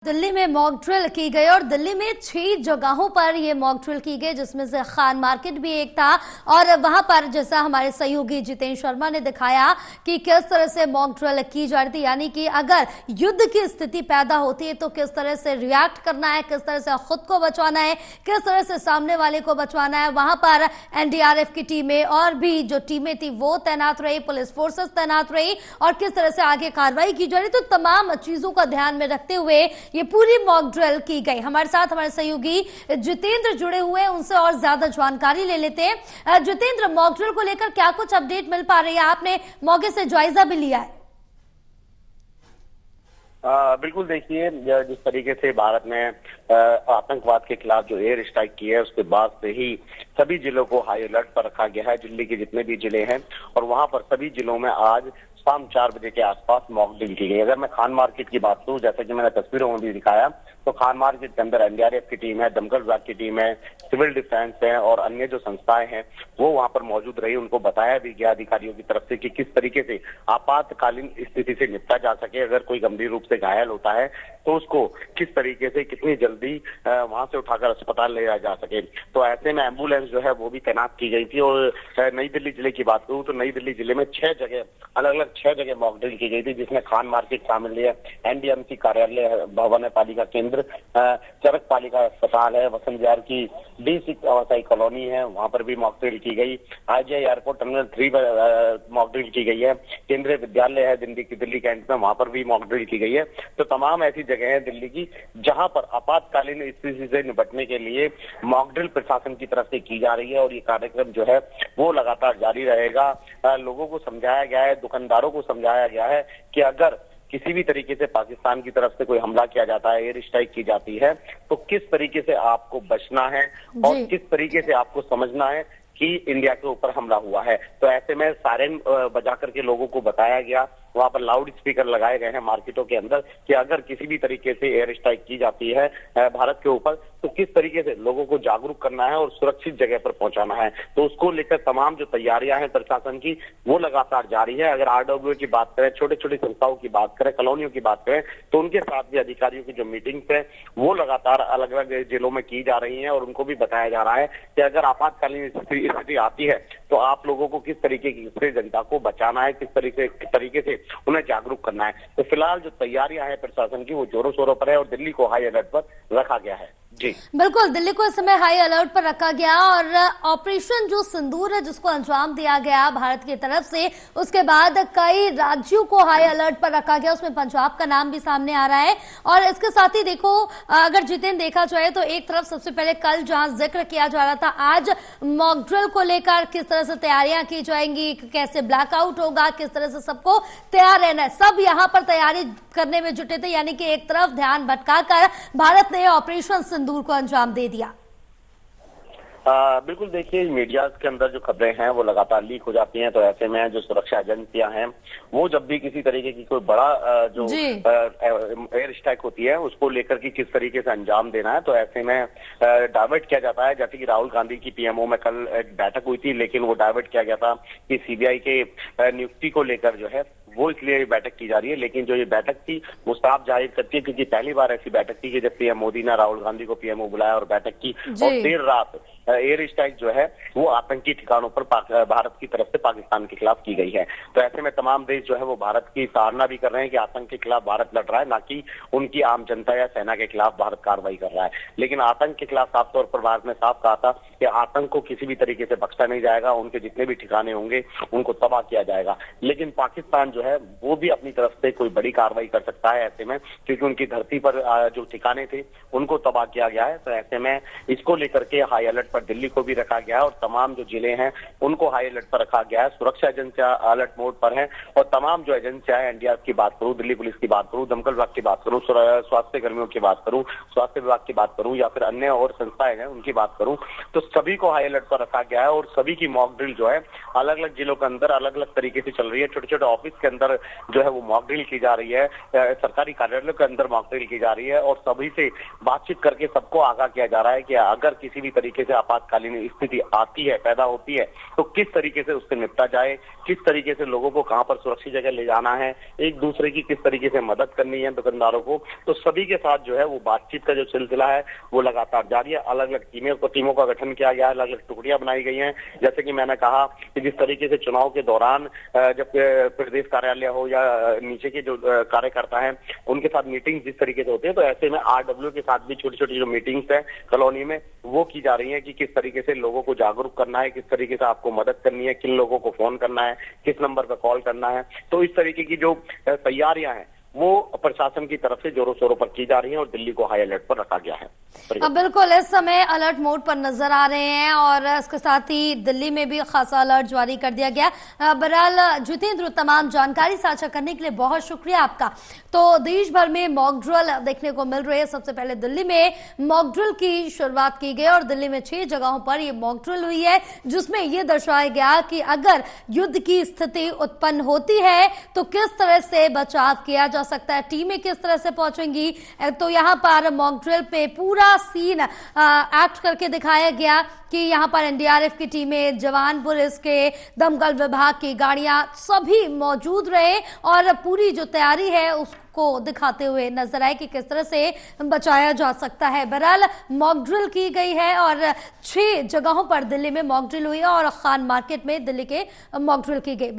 दिल्ली में mock drill की गई और दिल्ली में 6 जगहों पर ये मॉक ड्रिल की गई, जिसमें से खान मार्केट भी एक था। और वहां पर जैसा हमारे सहयोगी जितेंद्र शर्मा ने दिखाया कि किस तरह से मॉक ड्रिल की जा रही थी, यानी कि अगर युद्ध की स्थिति पैदा होती है तो किस तरह से रिएक्ट करना है, किस तरह से खुद को बचाना है, किस तरह से सामने वाले को बचाना है। वहां पर एनडीआरएफ की टीमें और भी जो टीमें थी वो तैनात रही, पुलिस फोर्सेस तैनात रही और किस तरह से आगे कार्रवाई की जा रही। तो तमाम चीजों का ध्यान में रखते हुए ये पूरी मॉक ड्रिल की गई। हमारे साथ हमारे सहयोगी जितेंद्र जुड़े हुए हैं, उनसे और ज्यादा जानकारी ले लेते हैं। जितेंद्र, मॉक ड्रिल को लेकर क्या कुछ अपडेट मिल पा रही है? आपने मौके से जायजा भी लिया है? बिल्कुल, देखिए जिस तरीके से भारत ने आतंकवाद के खिलाफ जो एयर स्ट्राइक की है उसके बाद से ही सभी जिलों को हाई अलर्ट पर रखा गया है। दिल्ली के जितने भी जिले हैं और वहां पर सभी जिलों में आज शाम 4 बजे के आसपास मॉक ड्रिल की गई। अगर मैं खान मार्केट की बात करूं, जैसा कि मैंने तस्वीरों में भी दिखाया, तो खान मार्केट के अंदर एनडीआरएफ की टीम है, दमकल विभाग की टीम है, सिविल डिफेंस है और अन्य जो संस्थाएं हैं वो वहां पर मौजूद रही। उनको बताया भी गया अधिकारियों की तरफ से कि किस तरीके से आपातकालीन स्थिति से निपटा जा सके। अगर कोई गंभीर रूप से घायल होता है तो उसको किस तरीके से कितनी जल्दी वहां से उठाकर अस्पताल ले जाया जा सके। तो ऐसे में एम्बुलेंस जो है वो भी तैनात की गई थी। और नई दिल्ली जिले की बात करूं तो नई दिल्ली जिले में 6 जगह अलग अलग 6 जगह मॉक ड्रिल की गई थी, जिसमें खान मार्केट शामिल है, एनडीएमसी कार्यालय भवन है, पालिका केंद्र, चरक पालिका अस्पताल है, वसंत विहार की D6 आवासाई कॉलोनी है, वहां पर भी मॉक ड्रिल की गई। आईजीआई एयरपोर्ट टर्मिनल 3 पर मॉक ड्रिल की गई है। केंद्रीय विद्यालय है दिल्ली कैंट में, वहां पर भी मॉक ड्रिल की गई है। तो तमाम ऐसी जगह है दिल्ली की जहां पर आपातकालीन स्थिति से निपटने के लिए मॉक ड्रिल प्रशासन की तरफ से की जा रही है और ये कार्यक्रम जो है वो लगातार जारी रहेगा। लोगों को समझाया गया है, दुकानदारों को समझाया गया है कि अगर किसी भी तरीके से पाकिस्तान की तरफ से कोई हमला किया जाता है, एयर स्ट्राइक की जाती है, तो किस तरीके से आपको बचना है और किस तरीके से आपको समझना है कि इंडिया के ऊपर हमला हुआ है। तो ऐसे में सायरन बजा करके लोगों को बताया गया, वहां पर लाउड स्पीकर लगाए गए हैं मार्केटों के अंदर कि अगर किसी भी तरीके से एयर स्ट्राइक की जाती है भारत के ऊपर तो किस तरीके से लोगों को जागरूक करना है और सुरक्षित जगह पर पहुंचाना है। तो उसको लेकर तमाम जो तैयारियां हैं प्रशासन की वो लगातार जारी है। अगर आरडब्ल्यू की बात करें, छोटे छोटे संस्थाओं की बात करें, कॉलोनियों की बात करें, तो उनके साथ भी अधिकारियों की जो मीटिंग्स है वो लगातार अलग अलग जिलों में की जा रही है और उनको भी बताया जा रहा है कि अगर आपातकालीन स्थिति आती है तो आप लोगों को किस तरीके से जनता को बचाना है, किस तरीके से उन्हें जागरूक करना है। तो फिलहाल जो तैयारियां हैं प्रशासन की वो जोरों शोरों पर है और दिल्ली को हाई अलर्ट पर रखा गया है। जी बिल्कुल, दिल्ली को इस समय हाई अलर्ट पर रखा गया और ऑपरेशन जो सिंदूर है जिसको अंजाम दिया गया भारत की तरफ से, उसके बाद कई राज्यों को हाई अलर्ट पर रखा गया, उसमें पंजाब का नाम भी सामने आ रहा है। और इसके साथ ही देखो, अगर जितेंद्र देखा जाए तो एक तरफ सबसे पहले कल जहां जिक्र किया जा रहा था, आज मॉक ड्रिल को लेकर किस तरह से तैयारियां की जाएंगी, कैसे ब्लैकआउट होगा, किस तरह से सबको तैयार रहना है, सब यहाँ पर तैयारी करने में जुटे थे। यानी कि एक तरफ ध्यान भटकाकर भारत ने ऑपरेशन सिंदूर को अंजाम दे दिया। बिल्कुल, देखिए मीडिया के अंदर जो खबरें हैं वो लगातार लीक हो जाती हैं। तो ऐसे में जो सुरक्षा एजेंसियां हैं वो जब भी किसी तरीके की कोई बड़ा जो एयर स्ट्राइक होती है उसको लेकर के किस तरीके से अंजाम देना है, तो ऐसे में डाइवर्ट किया जाता है। जैसे कि राहुल गांधी की पीएमओ में कल एक बैठक हुई थी, लेकिन वो डाइवर्ट किया गया था कि सीबीआई के नियुक्ति को लेकर जो है वो इसलिए ये बैठक की जा रही है। लेकिन जो ये बैठक थी वो साफ जाहिर करती है, क्योंकि पहली बार ऐसी बैठक थी कि जब पीएम मोदी ने राहुल गांधी को पीएमओ बुलाया और बैठक की और देर रात एयर स्ट्राइक जो है वो आतंकी ठिकानों पर भारत की तरफ से पाकिस्तान के खिलाफ की गई है। तो ऐसे में तमाम देश जो है वो भारत की सराहना भी कर रहे हैं कि आतंक के खिलाफ भारत लड़ रहा है, ना कि उनकी आम जनता या सेना के खिलाफ भारत कार्रवाई कर रहा है। लेकिन आतंक के खिलाफ साफ तौर पर भारत ने साफ कहा था कि आतंक को किसी भी तरीके से बख्शा नहीं जाएगा, उनके जितने भी ठिकाने होंगे उनको तबाह किया जाएगा। लेकिन पाकिस्तान जो है वो भी अपनी तरफ से कोई बड़ी कार्रवाई कर सकता है ऐसे में, क्योंकि उनकी धरती पर जो ठिकाने थे उनको तबाह किया गया है। तो ऐसे में इसको लेकर के हाई अलर्ट पर दिल्ली को भी रखा गया है और तमाम जो जिले हैं उनको हाई अलर्ट पर रखा गया है। सुरक्षा एजेंसियां अलर्ट मोड पर हैं और तमाम जो एजेंसियां हैं, एनडीआरएफ की बात करूं, दिल्ली पुलिस की बात करूं, दमकल विभाग की बात करूं, स्वास्थ्य कर्मियों की बात करूं, स्वास्थ्य विभाग की बात करूं या फिर अन्य और संस्थाएं हैं उनकी बात करूं, तो सभी को हाई अलर्ट पर रखा गया है। और सभी की मॉक ड्रिल जो है अलग अलग जिलों के अंदर अलग अलग तरीके से चल रही है। छोटे छोटे ऑफिस के अंदर जो है वो मॉक ड्रिल की जा रही है, सरकारी कार्यालयों के अंदर मॉक ड्रिल की जा रही है और सभी से बातचीत करके सबको आगाह किया जा रहा है कि अगर किसी भी तरीके से आपातकालीन स्थिति आती है, पैदा होती है, तो किस तरीके से उससे निपटा जाए, किस तरीके से लोगों को कहां पर सुरक्षित जगह ले जाना है, एक दूसरे की किस तरीके से मदद करनी है दुकानदारों को, तो सभी के साथ जो है वो बातचीत का जो सिलसिला है वो लगातार जारी है। अलग अलग टीमों का गठन किया गया है, अलग अलग टुकड़ियां बनाई गई हैं। जैसे कि मैंने कहा कि जिस तरीके से चुनाव के दौरान जब प्रदेश कार्यालय हो या नीचे के जो कार्यकर्ता हैं उनके साथ मीटिंग जिस तरीके से होती है, तो ऐसे में आरडब्ल्यू के साथ भी छोटी छोटी जो मीटिंग्स है कॉलोनी में वो की जा रही है कि किस तरीके से लोगों को जागरूक करना है, किस तरीके से आपको मदद करनी है, किन लोगों को फोन करना है, किस नंबर पर कॉल करना है। तो इस तरीके की जो तैयारियां हैं वो प्रशासन की तरफ से जोरों शोरों पर की जा रही हैं और दिल्ली को हाई अलर्ट पर रखा गया है। अब बिल्कुल इस समय अलर्ट मोड पर नजर आ रहे हैं और इसके साथ ही दिल्ली में भी खासा अलर्ट जारी कर दिया गया। बहरहाल जितेंद्र, तमाम जानकारी साझा करने के लिए बहुत शुक्रिया आपका। तो देश भर में मॉक ड्रिल देखने को मिल रही है। सबसे पहले दिल्ली में मॉक ड्रिल की शुरुआत की गई और दिल्ली में 6 जगहों पर यह मॉक ड्रिल हुई है, जिसमें यह दर्शाया गया कि अगर युद्ध की स्थिति उत्पन्न होती है तो किस तरह से बचाव किया जा सकता है, टीमें किस तरह से पहुंचेंगी। तो यहाँ पर मॉक ड्रिल पे पूरा सीन एक्ट करके दिखाया गया कि यहाँ पर एनडीआरएफ की टीमें, जवान, पुलिस के, दमकल विभाग की गाड़ियां सभी मौजूद रहे और पूरी जो तैयारी है उसको दिखाते हुए नजर आए कि किस तरह से बचाया जा सकता है। बहरहाल मॉक ड्रिल की गई है और 6 जगहों पर दिल्ली में मॉक ड्रिल हुई है और खान मार्केट में दिल्ली के मॉक ड्रिल की गई।